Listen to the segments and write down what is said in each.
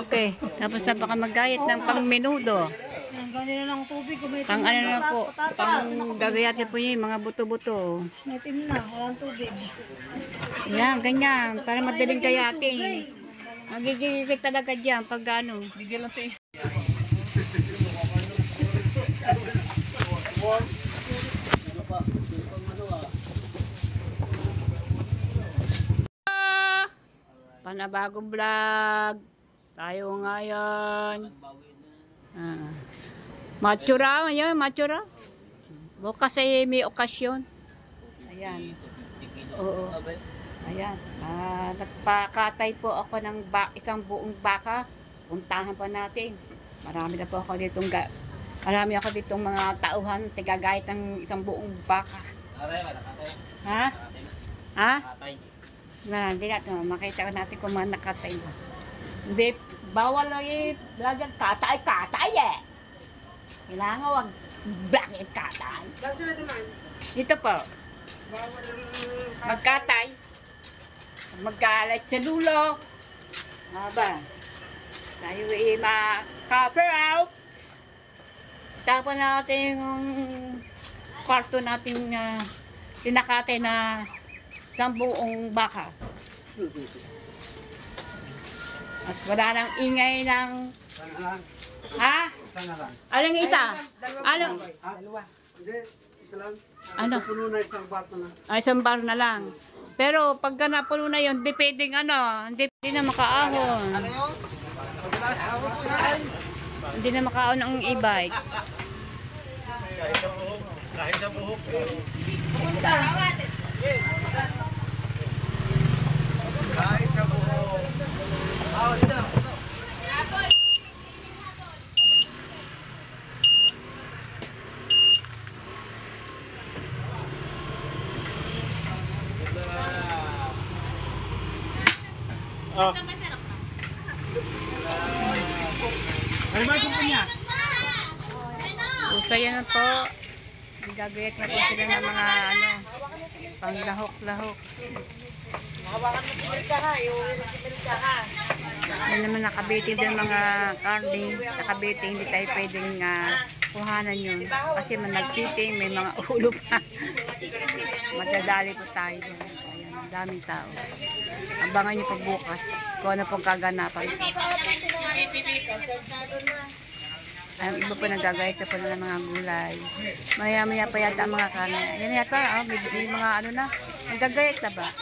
Okay. Tapos na baka mag-gayat ng pang-menudo. Ganyan lang ang tubig. Pang ano na po. Pang gagayat po yun, mga buto-buto. May itim na, walang tubig. Yan, ganyan. Para madaling gayatin. Magigigit talaga dyan pag ano. Bigyan lang tayo. Panabagong vlog. Tayo ngayon. Matura, yun, matura. Bukas ay may okasyon. Ayan. Oo. Ayan. Nagpakatay po ako ng isang buong baka. Puntahan pa natin. Marami ako ditong mga tauhan. Tigagayat ng isang buong baka. Ha? Ha? Hindi natin. Makita natin kung mga nakatay ba. Hindi. Bawal lang lagyan katay eh. Kailangan wag black katay. Saan sila duman? Dito po. Magkatay. Magkalat sa lulo. Aba. Tayo ma-cover out. Tapos natin yung kwarto natin tinakatay na isang buong baka. At wala nang ingay ng... Ha? Isa na lang. Anong isa? Ano? Dalawa. Hindi, isa lang. Ano? Puno na isang bato na. Ay, isang bar na lang. Pero pagka napuno na yun, di pwedeng hindi na makaahon. Hindi na makaahon ang e-bike. Kahit sa buhok. Kahit sa buhok. Ano ba yung niya? So, yan po. Gagayat na po sila ng mga panglahok-lahok. Makabakan mo si Milka ha. Iuwi mo si Milka ha. Yan naman nakabiting din mga karne. Nakabiting, hindi tayo pwedeng kuhanan yun. Kasi nagtiting, may mga ulo pa. Madadali po tayo dyan. Ayan, ang daming tao. Abangan nyo pagbukas kung ano pong kaganapan. Ay, iba po nagagayat na po ng mga gulay. Maya-maya pa yata ang mga karne. Yan yata, may mga ano na. Nagagayat na ba?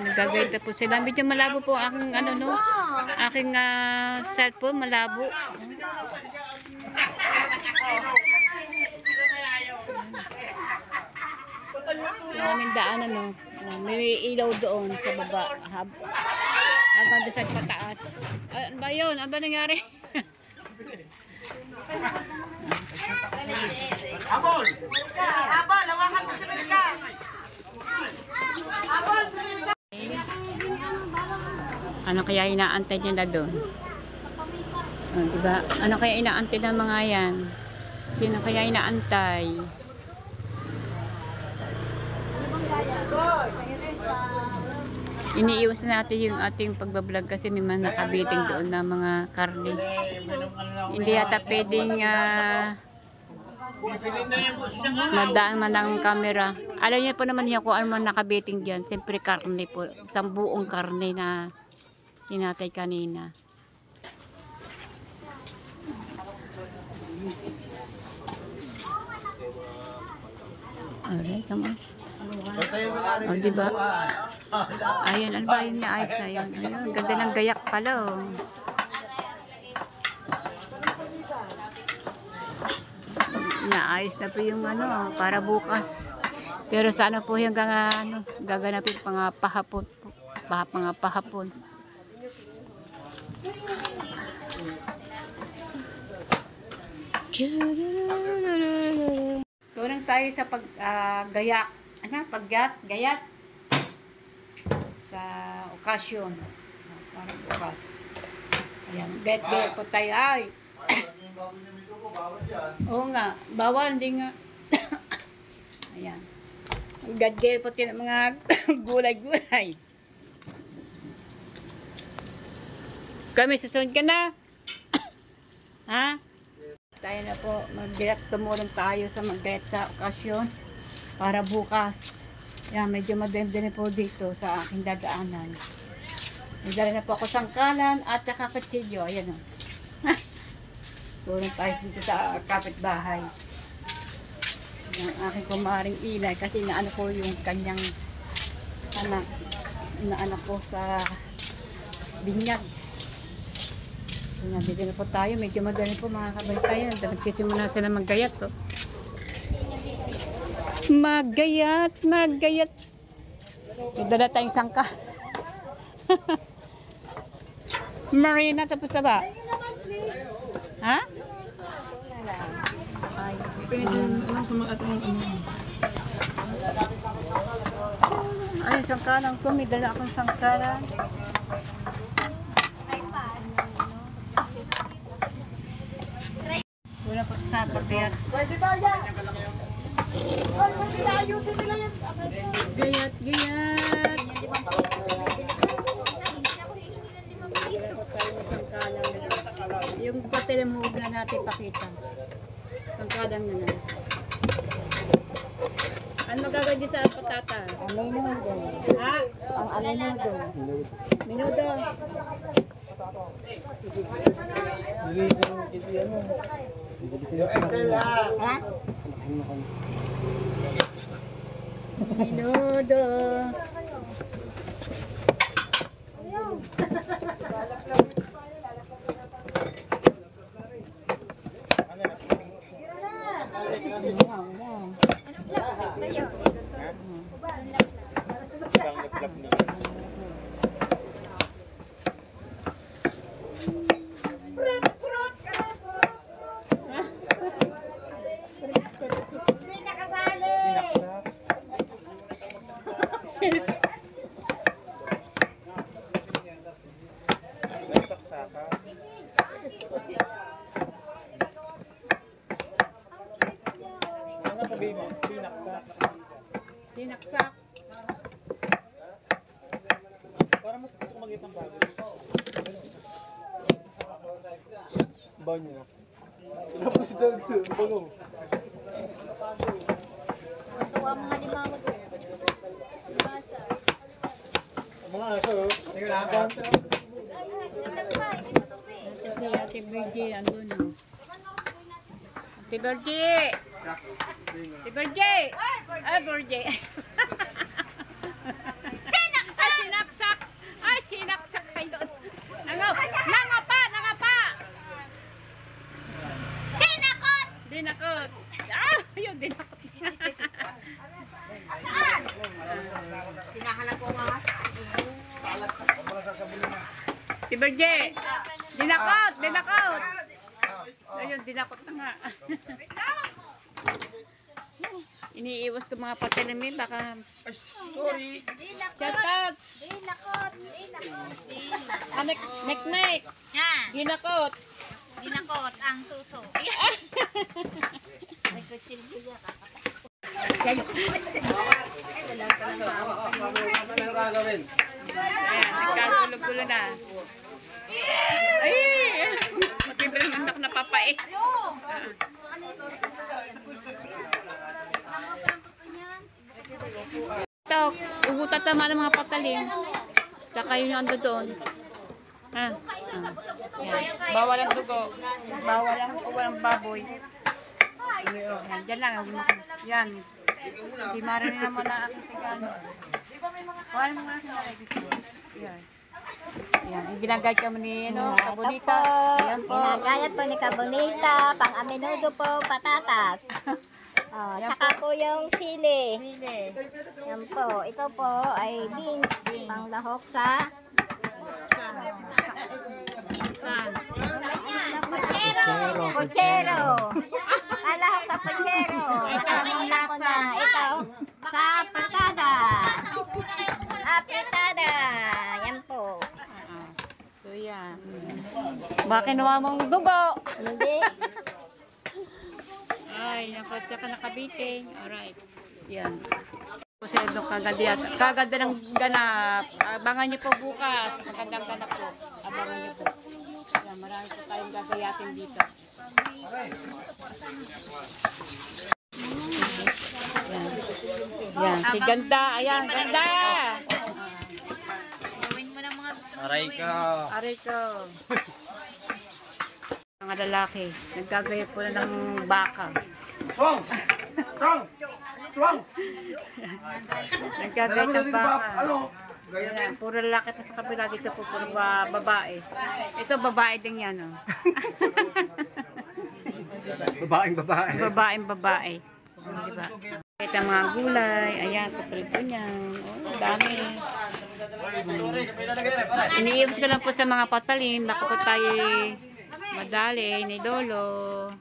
Nagagayat na po sila. Medyo malabo po ang aking cellphone, malabo. Maraming daanan may ilaw doon sa baba. Hanggang doon sa pataas. Ano ba yun? Ano ba nangyari? Abol! Abol, lawakan mo si Milka. Abol, si Milka. Ano kaya inaantay niya na doon? Diba? Ano kaya inaantay ng mga yan? Sino kaya inaantay? Iniiwas natin yung ating pagbablog kasi may mga nakabiting doon na mga karne. Hindi yata pwedeng madaan man ang camera. Alam niyo po naman niya kung ano man nakabiting dyan. Siyempre karne po. Isang buong karne na tinatay kanina. Alright, come on. Oh, diba? Ayan, ano ba yung naayos na yun? Ayun, ganda ng gayak pala, oh. Naayos na po yung para bukas. Pero sana po yung gaganapin pahapon. Mga pahapon. Turang tayo sa paggayak. Gayat sa okasyon. Para bukas. Ayan, gayat po tayo. Ay! Oo nga, bawal, hindi nga. Ayan. Ang gadget pati ng mga gulay-gulay. Kami, susunod ka na. Ha? Tayo na po, tumulong tayo sa mag-get sa okasyon para bukas. Yan, medyo mademdem po dito sa aking dadaanan. Nagdala na po ako sangkalan at saka kutsilyo. Ayan o. Tulong tayo dito sa kapitbahay. Yung aking kumaring Ilay kasi inaano ko yung kanyang anak. Inaanak ko sa binyag. Nandito na po tayo. Medyo madali po mga kabaliktayan. Nagkisimula sila maggayat. Oh. Maggayat. Idala tayong sangka. Marina, tapos na ba? Ha? Ay, ay, sangkalan ko. May dala akong sangkalan. Wala pa sa pagkayat. Pwede ba yan? Ay, pwede na ayusin nila yan. Gayat. Yung patilamuhog na natin pakita. Pangkadang na lang. Ano magagawin sa patatas? Aminudo. Ha? Ang aminudo. Minudo. Yung Excel ha. Ha? Minudo. Hindi nakasali. Saksaka. Ano sabihin mo? Sinaksak. Sinaksak. Para mas gusto ko mag-itang bago. Baon niyo. Tapos daw bago. Tuwa mga limango doon. Basa. Mga aso. Tingnan natin. Si Ate Virgie, andun. Ate Virgie! Ate Virgie! Ay, Virgie! Sinaksak! Ay, sinaksak! Ay, sinaksak kayo. Nangapa! Dinakot! Dinakot! Ah, yun, dinakot. Hinahanap ko nga. Ate Virgie! Dinakot! Ayun, dinakot na nga. Iniiwas ko mga patelamin, baka... Sorry. Shout out! Dinakot! Nek. Yan! Dinakot! Dinakot ang suso. May kutsilyo niya. Ano gagawin? Ayan, nagkagulo-gulo na. Ay! Pati ba naman ako napapait? Ito, ugutatama ng mga patalim. Saka yun yung ando doon. Ha? Yan. Bawal ang dugo. Walang baboy. Yan, dyan lang. Yan. Si Marilyn naman na aking tigano. Wala mga aking nalay dito. Yan. Yan. Yung ginagayat kami ni Kabonita. Ayan po. Ginagayat po ni Kabonita, pang aminudo po, patatas. Oh, Yan saka po yung sili. Sili. Yan po. Ito po ay beans, pang lahok sa puchero. Alahok sa puchero. Ito po na. Ito sa pitada. Pitada. Yan po. So yan. Baka kinuha mong dugo. Hindi. Ay, naku, tsaka nakabiting. Alright. Yan. Kasi doon kaganda ng ganap. Abangan niyo po bukas. Magandang ganap po. Abangan niyo po. Yan, marami po tayong gagayatin dito. Yan. Yan, si ganda. Ayan, ganda! Gawin mo ng mga gusto mo. Aray ka. Aray ko. Mga lalaki, naggagayat po na ng baka. Swang! Swang! Swang! Naggagayat ng baka. Ano? Ayan, puro lalaki pa sa kabila dito po, puro babae. Ito babae din yan, oh. Babaeng babae. Babaeng babae. Oh, diba? Ito ang mga gulay. Ayan, paprito niyan. Oh, dami. Iniibos ko lang po sa mga patalim. Baka po tayo madali ni Lolo.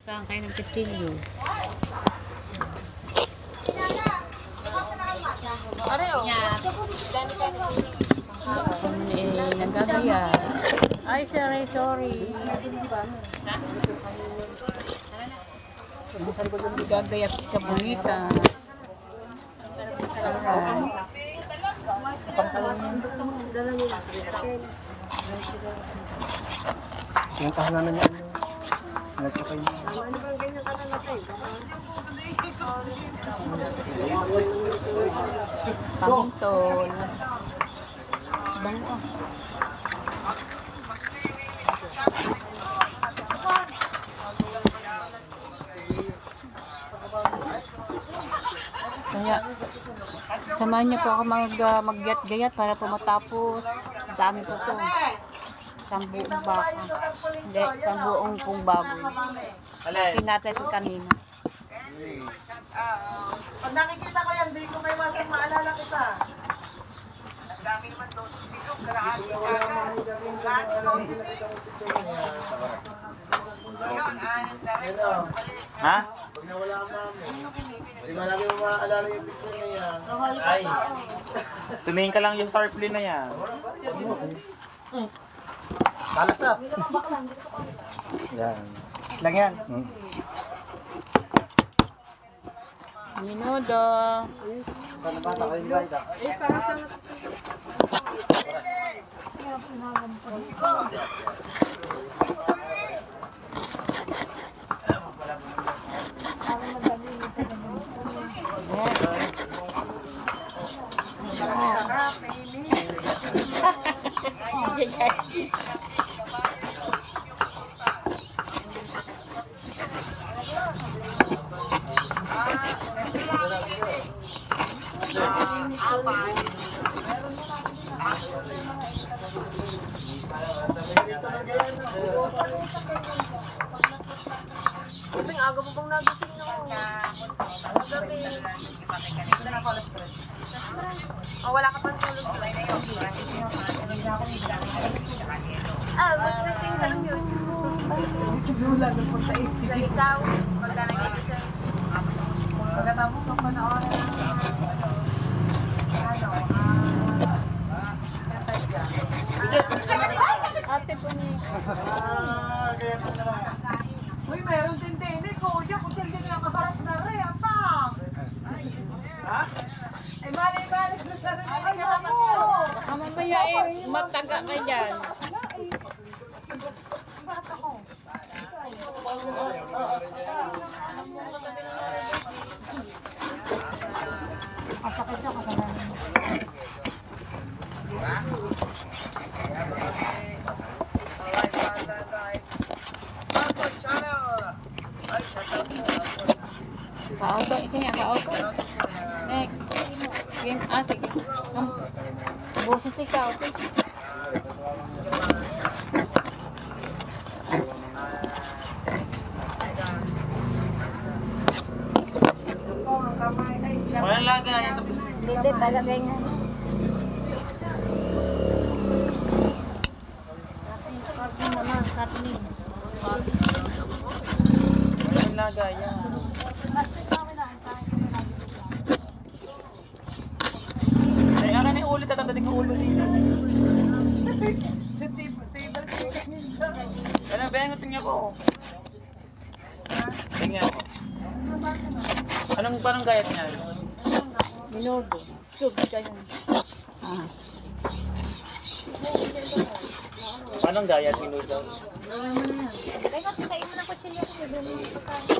Saan kayo ng pestilyo? Nagagaya. Ay, sorry. Nagagaya si Kabunita. Yung kahanan niya. Nagkakay niya. Pamintol. Bango. Kaya, samahan niyo po ako mag-gayat para po matapos. Ang dami po to. Isang buong baka. Hindi, isang buong pong baboy. Pinatay ko kanina. Pag nakikita ko yan, di ko may masang maalala kita. Ang dami naman doon. Dito, kalahati ka. Kalahati ko. Ha? Pag nawala ang mami. Hindi mo lagi mo maaalala yung picture na yan. Ay. Tumingin ka lang yung tarpaulin na yan. Kalasap. Yan. Lang yan. Minudo. Paano ba ako invite? Ang aga mo bang nagising no? Gabi. Oh, wala ka pang tulog. Mag-messing ka lang yun. So, ikaw, pagka nag-ibig Pagkatapos ng panoorin Ate po ni. Uy, meron din din eh. Kuya, kung hindi nakaharap na rin, atang! Ha? Ay, mali na sa rin. Ay, ako! Baka mamaya mataga ka dyan. Kauto, ito niya, kauto. Next. Yan, sige. Boses ikaw. Walang lagay. Hindi, palagay nga. Karni naman, karni. Walang lagay yan. Ay, akin yung ulo. Tatatating ang ulo dito. Ano, bengotin niya ko. Tingnan mo. Anong parang gayat niya? Minudo. Stug ka yan. Ah. Anong gayat minudo? Teka, kain mo na kutsilyo ko. Bibili mo yung pagkain.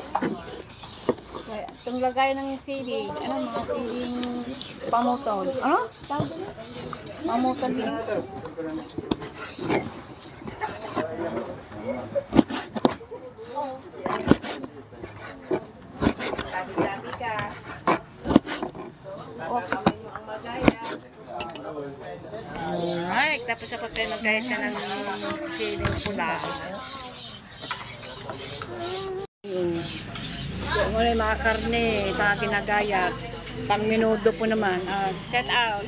Kaya, itong lagay ng sili, ano, mga siling pamutol. Ano? Tawag din? Pamutol din. Dami-dami ka. Ay, tapos ako tayo magkayat ka ng siling pula. Yung mga mga karne, mga ginagayat. Pang minudo po naman. Set out.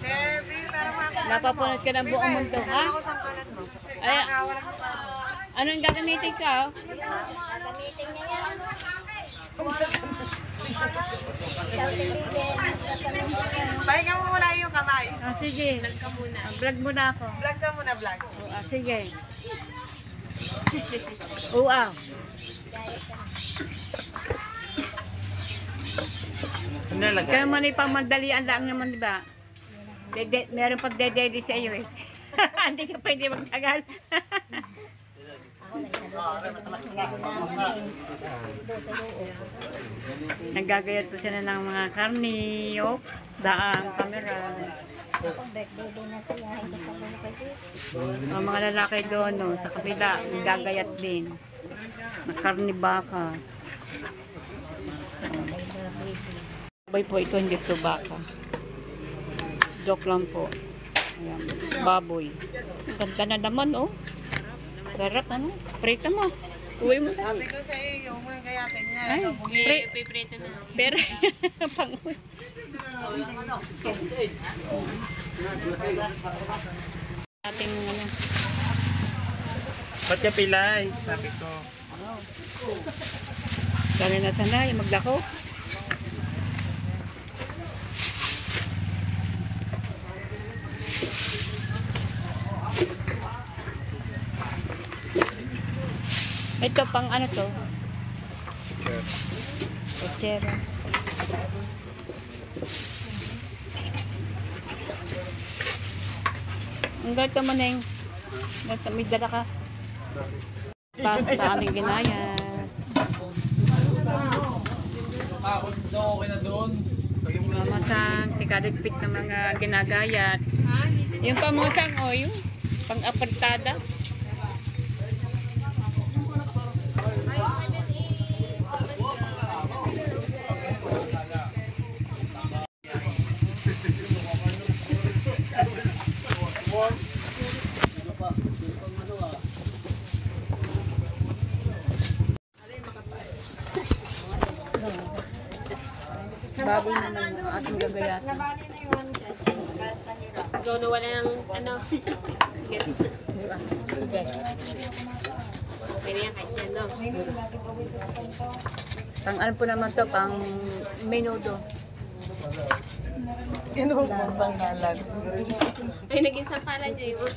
Baby, pero mga Napapunod ka ng buong mundo, ha? Ay, ano yung gagamitin ka? Gagamitin niya yan. Shouting Pahinga mo muna yung kamay. Sige. Vlog ka muna. Vlog muna ako. Vlog ka muna, vlog. Sige. Uaw. Ano nalagay? Kaya man ipang magdalian lang naman, di ba? Meron pagdedede sa iyo eh. Hindi ka pwede magtagal. Nagagayat po sila ng mga karni, daang, kamera. birthday din na ito. Yung isa sa bulo kay sis. Ang mga lalaki doon, no, sa kapila, nagagayat din. Na karni baka. Sabay po ito, hindi ito baka. Joke lang po. Ayan, baboy. Ganda na naman, oh. Sarap, ano? Prito mo. Uwi mo. Sabi ko sa iyo, yung mga gayatin niya. Ay, prito na. Pero, pang-uwi. Ating, ano, Ba't ka pilay? Sabi ko. sana na sanay, maglako. Ito pang ano to? Kutsero. Ang gato mo na yung may dala ka. Tapos sa aming ginaya. Pamasang, tikaligpit ng mga ginagayat. Yung pamasang o yung pang-apartada. Baboy na ng ating gagayat. Dono wala ng ano. Pwede yan kahit yan, no? Pang ano po naman to, pang menudo. Ginuhog ng sangkalan. Ay, naging sangkalan niya yung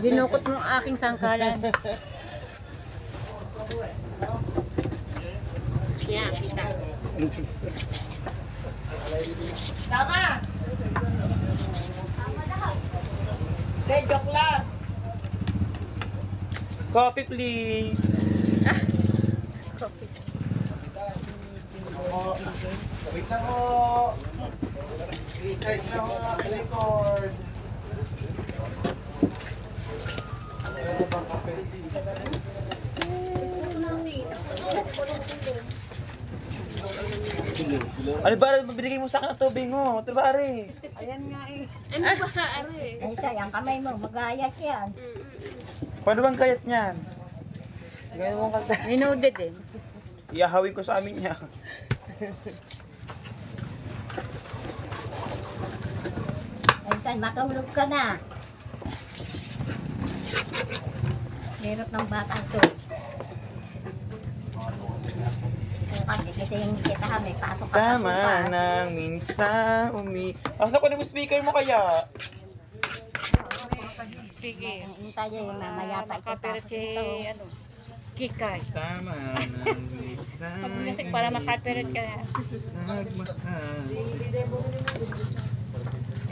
Dinukot mo ang aking sangkalan. Yan, kita. Sama! Hindi, joke lang. Coffee please. Wait lang mo. I-stretch na ako ang record. Ano bang kape? Ano ba? Binigay mo sa akin ang tubig mo. Ito ba, Ari? Ayan nga eh. Ano ba, are? Ay, isa, yung kamay mo, mag-aayat yan. Paano bang kayat niyan? Ganyan mo kanta. Menudo din. Iahawin ko sa amin niya. Ay, isa, matulog ka na. Hirap ng bata ito. Kasi hindi kita may pasok ka Tama nang minsan Pasok ko na yung speaker mo kaya. sige. Hintayin yung mamaya pa Makapirat si, ito. ano, Kikay. Tama ng isang Pag-music para makapirat ka na. nagmahal.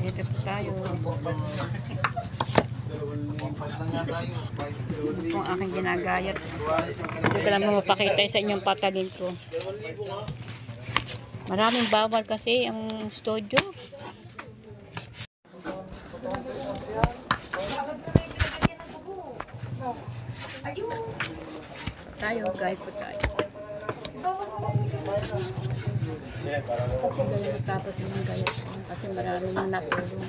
Ito po tayo. Ito po ang aking ginagayat. Hindi ko lang mapakita sa inyong patalin ko. Maraming bawal kasi ang studio. Tayo, guys po tayo. Tapos yung gayat ko kasi marami nang natulong.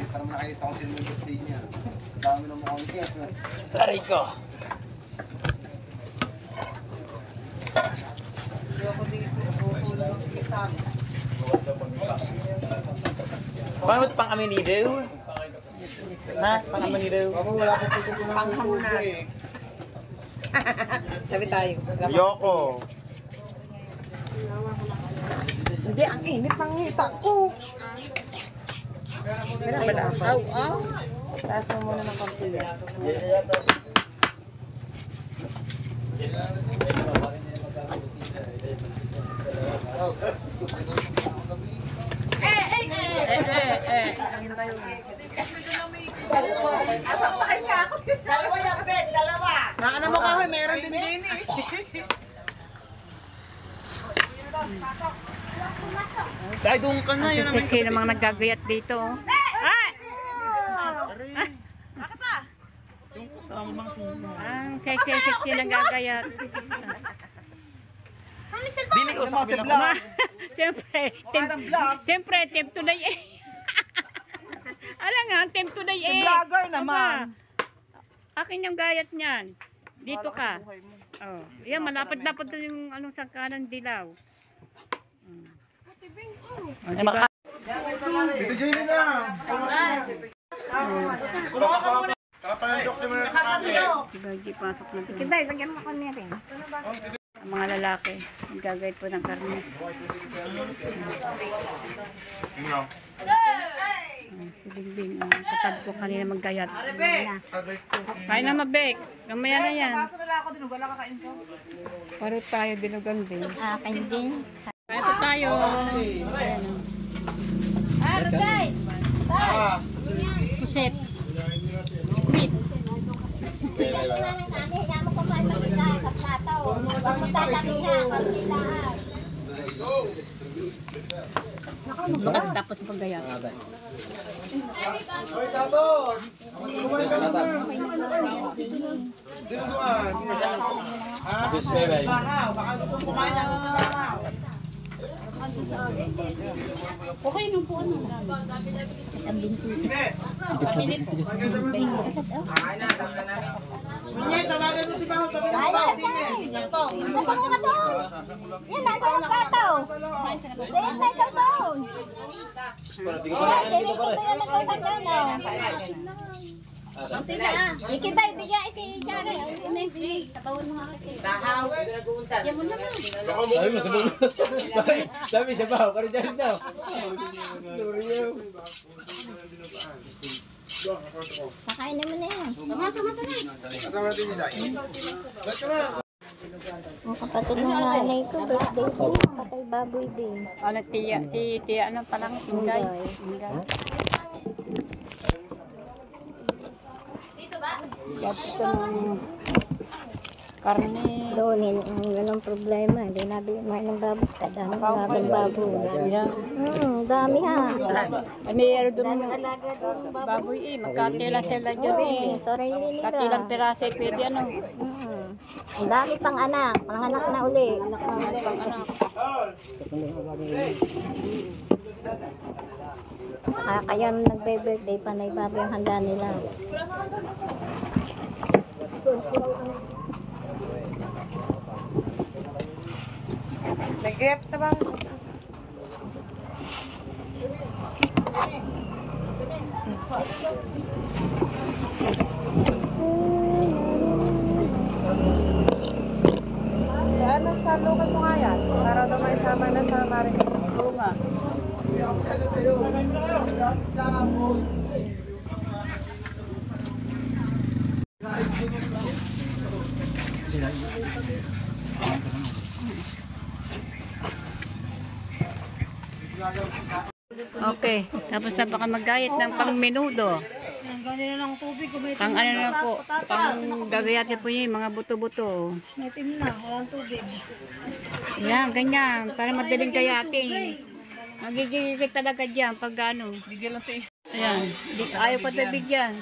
Parang nakita ko sa mga birthday niya. Dami ng mukhang siya. Aray ko. Paano ito pang amenido? Ha? Pang amenido? Ako wala ko tututunan ng tubo eh. Sabi tayo. Yoko. Hindi, ang init ng ngita ko. Taas mo muna ng konti yan. Asasakay ka ako. Dalawa yung bed, dalawa. Nakana mo kahoy, meron din din eh. Dahil doon ka na. Ang sexy ng mga naggagayat dito. Oh. Ah! Yung kasama mga sinyo. Ang sexy naggagayat. Dili ko sa kabila. Siyempre, temp today eh. Alam nga, temp today eh. Vlogger naman. Akin yung gayat niyan. Dito ka. Oh. Yan, malapad-lapad doon yung anong sangkanan dilaw. Ay, maka... Dito Jamie na. Kapanandok naman na kami. Diba, di pasok na doon. Kibay, bagyan mo ko niya rin. Ang mga lalaki, naggagayat po ng karne. Si Bingbing, katad ko kanina maggayat. Kain na mabek. Gamaya na yan. Paro tayo dinugan din. Akin din. Kain po tayo. Ayan o. Puset. Squid. Bigyan mo nga ng kami. Hiya mo kumain ng isa sa plato. Huwag mo tatamihan. Pagsilahan. Bakit tapos paggayat? Hoy, Tato! Kumain ka na. Dito doon. Ha? Baka gusto kumain ng sa bahaw. Munye, tawagan mo si Bahaw. Sabi mo Bahaw din eh. Sa pango ka doon. Yan, nandiyan ang plato. Sa inside ka doon. Sige, ito yung nagpapagano. Ikibay, bigyan iti Jara. Bahaw. Sabi siya ba? Parang dyan daw. Pakain naman na yan. Kasama natin nila. Ba't ka na? Ang kapatid ng nanay ko, birthday ko. Patay baboy din. Ano, Tia? Si Tia, ano palang? Ingay. Ingay. Yan ito ng karne. Doon, anong problema. Hindi nabi kumain ng baboy. Kadami ng baboy. Yan. Dami ha. Mayroon doon baboy eh. Magkatila sila dyan eh. Sorry nila. Katilang pirase pwede ano. Ang dami pang anak. Panganak na uli. Pang anak. Kaya nagbe-birthday pa na ibabaw yung handa nila. May gift na bang? Ano sa lukat mo nga yan? Para daw may sama na sa marin. Oo nga. kamote. Tapos na baka mag-diet ng pang-menudo. Ang ganyan lang tubig ko. May Pang ano na po, pang gagayat po yun, mga buto-buto. May tim na, walang tubig. Yan, ganyan, para madaling gayatin. Magigigit talaga dyan pag ano. Bigyan lang tayo. Ayan, ayaw pa tayo bigyan.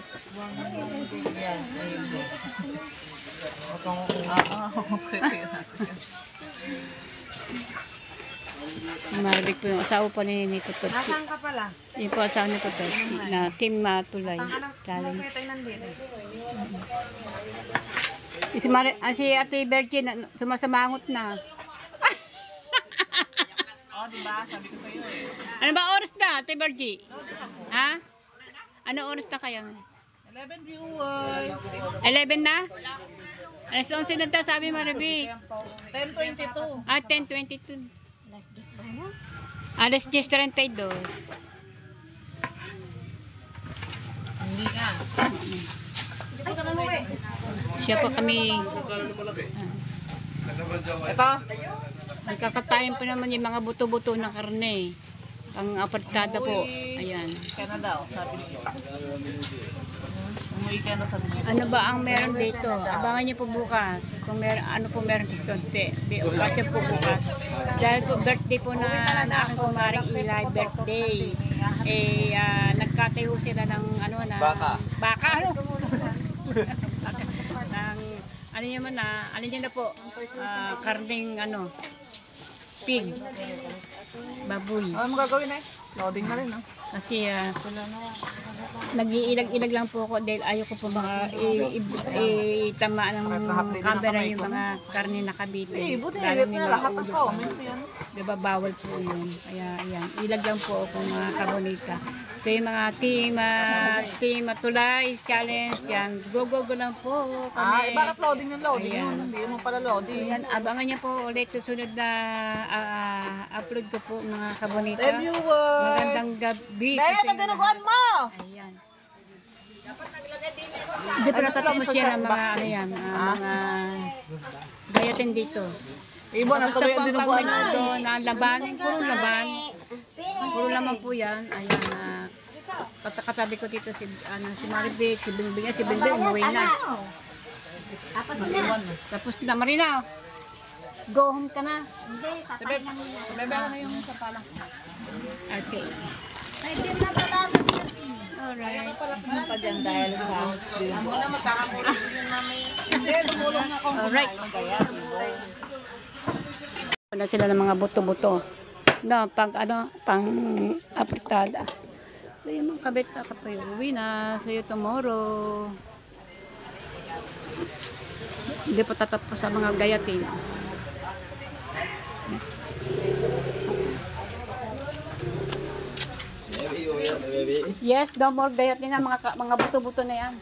Maribig po yung asawa pa ni Pototsi. Nasaan ka pala? Yung po asawa ni Pototsi na Team Matulay Challenge. Nandito. Si Ate Bertie sumasamangot na. Oh, di ba? Sabi ko sa'yo eh. Ano ba oras na, Ate Bertie? Ha? Ano oras na kayo? 11 viewers. 11 na? Alas 11 na tayo, sabi Maribig. 10:22. 10:22. Alas 10:32. Hindi nga. Siya po kami. Ito. Nagkakatayin po naman yung mga buto-buto na karne. Ang apartada po. Ayan. Kaya na daw, sabi niyo. Umuwi ka na, sabi niyo. Ano ba ang meron dito? Abangan niyo po bukas. Kung meron, ano po meron dito. Di okasyon po bukas. Dahil po birthday po na aking kumaring Eli birthday. Nagkatayo sila ng ano na. Baka. Ano? ng, ano niya man na, ano niya na po, karning ano, pig, baboy. Ano mo gagawin eh? Loading na rin, no? Kasi nag-iilag-ilag lang po ako dahil ayaw ko po mga itamaan ng camera yung mga karne na kabite. Buti Lalo na lahat ng comment yan. diba bawal po yun. Kaya ayan, ilag lang po ako mga kabonita. So yung mga team Matulay Challenge yan, go lang po kami. Bakit loading yung loading Ayan. yun? Hindi mo pala So loading. yan, abangan niyo po ulit susunod na upload ko po mga kabonita. Viewers! Magandang gabi. Kaya na dinuguan mo! Ayan. Hindi pa natatapos yan ang mga ano yan, mga gayatin dito. Ibo na tuloy ang dinuguan na. Ito na laban, puro laban. Puro laman po yan. Ayan, katabi ko dito si Maribik, si Bingbing, umuwi na. Tapos na, Marina. Go home ka na. Bebe na yung sa pala. Okay. May tim na patatas ka. Alright. Pa dyan dahil sa... Amo na matakakulit yun namin. Hindi, tumulong ako. Alright. Wala sila ng mga buto-buto. No, pang apritada. So yung mga kabit na kapoy, uwi na. See you tomorrow. Hindi pa tatapos sa mga gayatin. Yes, no more gayatin na mga buto-buto na yan.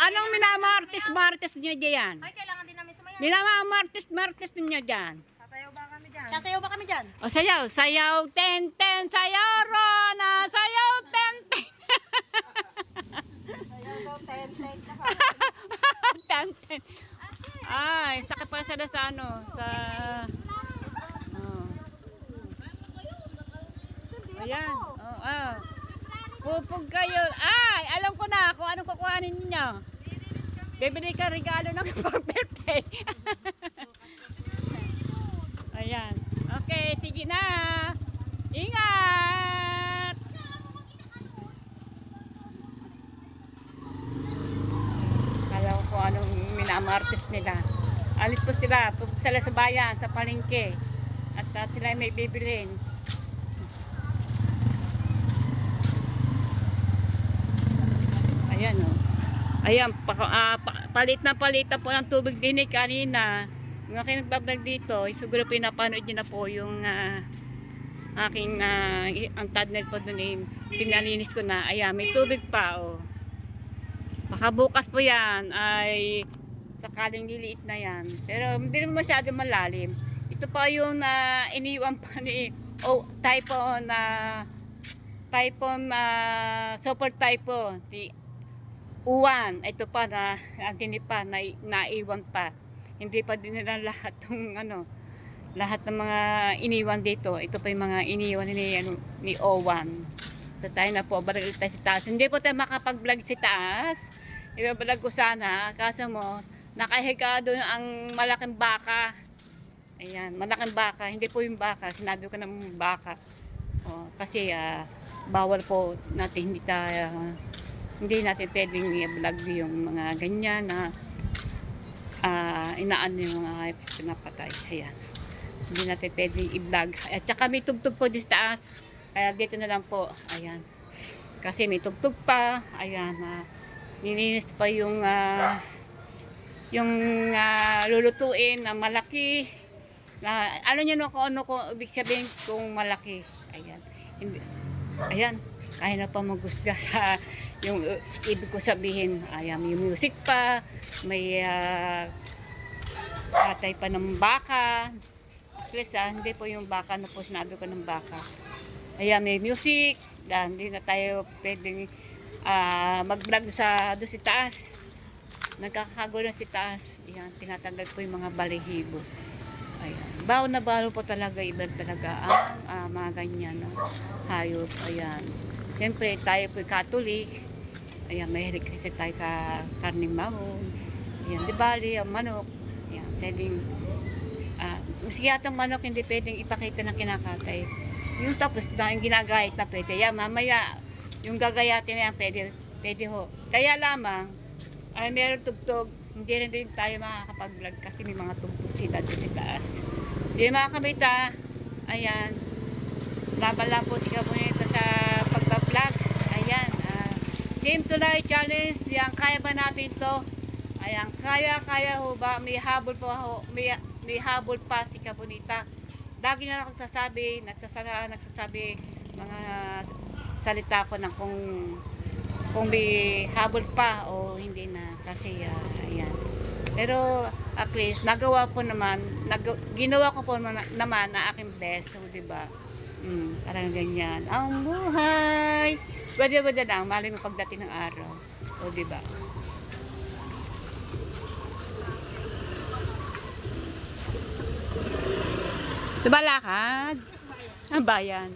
Anong minamartis niyo diyan? Ay, kailangan din namin sumayaw. Minamartis niyo diyan. Sasayaw ba kami dyan? Sasayaw ba kami dyan? O sayaw, sayaw ten ten, sayaw Rona, sayaw ten ten. Sayaw, ten. Ten ten. Ay, sakit pa sa ano, sa Ayan. Pupog kayo. Ay, alam ko na kung anong kukuhanin niyo. Bibili ka regalo ng birthday. Ayan. Okay, sige na. Ingat! Alam ko anong minamartis nila. Alit po sila. Pupunta sila sa bayan, sa palengke. At sila may bibilin. Ayan o. Ayan, palit na po ng tubig din kanina. Mga kayo nagbablog dito, siguro pinapanood nyo na po yung aking ang tunnel po doon eh, pinalinis ko na. Ayan, may tubig pa oh. Baka bukas po yan ay sakaling liliit na yan. Pero hindi naman masyado malalim. Ito pa yung iniwan pa ni typhoon super typhoon di Uwan. Ito pa na naiwan pa. Hindi pa din nila lahat ng lahat ng mga iniwan dito. Ito pa yung mga iniwan ni Owan. So tayo na po, balik tayo sa taas. Hindi po tayo makapag-vlog sa taas. Ibabalag ko sana. Kaso mo, nakahiga doon ang malaking baka. Ayan, malaking baka. Hindi po yung baka. Sinabi ko na baka. O, kasi bawal po natin, hindi natin pwedeng i-vlog yung mga ganyan na inaan yung mga pinapatay. Ayan. Hindi natin pwedeng i-vlog. At saka may tugtog po dito sa taas. Kaya dito na lang po. Ayan. Kasi may tugtog pa. Ayan. Nilinis pa yung lulutuin na malaki. Ano nyo no kung ano ko ibig sabihin kung malaki. Ayan. Ayan. Kaya na pa magusga sa yung ibig ko sabihin. Ayan. May music pa. May patay pa ng baka. Please hindi po yung baka na po sinabi ko ng baka. Ayan, may music. Hindi na tayo pwedeng mag-vlog doon sa taas. Nagkakagulo si taas. Ayan, tinatanggal po yung mga balihibo. Ayan. Bawo na bawo po talaga, iba talaga ang mga ganyan na hayop. Ayan. Siyempre, tayo po Catholic. Ayan, mahilig kasi tayo sa karning mahon. Ayan, di bali, ang manok. Ayan, pwedeng maski atang manok hindi pwedeng ipakita ng kinakatay. Yung tapos na yung ginagayat na pwede. Yan, mamaya, yung gagayatin na yan pwede ho. Kaya lamang, ay meron tugtog, hindi rin din tayo makakapag-vlog kasi may mga tugtog sila doon sa taas. Sige mga kamita, ayan, laban lang po si Kabunita sa pagpa-vlog. Ayan, Team Tulay Challenge, yan, kaya ba natin to? Ayan, kaya ho ba? May habol pa ho, may habol pa si Kabunita. Lagi na ako nagsasabi mga salita ko na kung may habol pa o hindi na kasi ayan. Pero at least nagawa ko naman, ginawa ko po naman na aking best, so, di ba? Parang ganyan. Ang buhay. Pwede lang, mali mo pagdating ng araw. O di ba? Diba lakad? Ang bayan.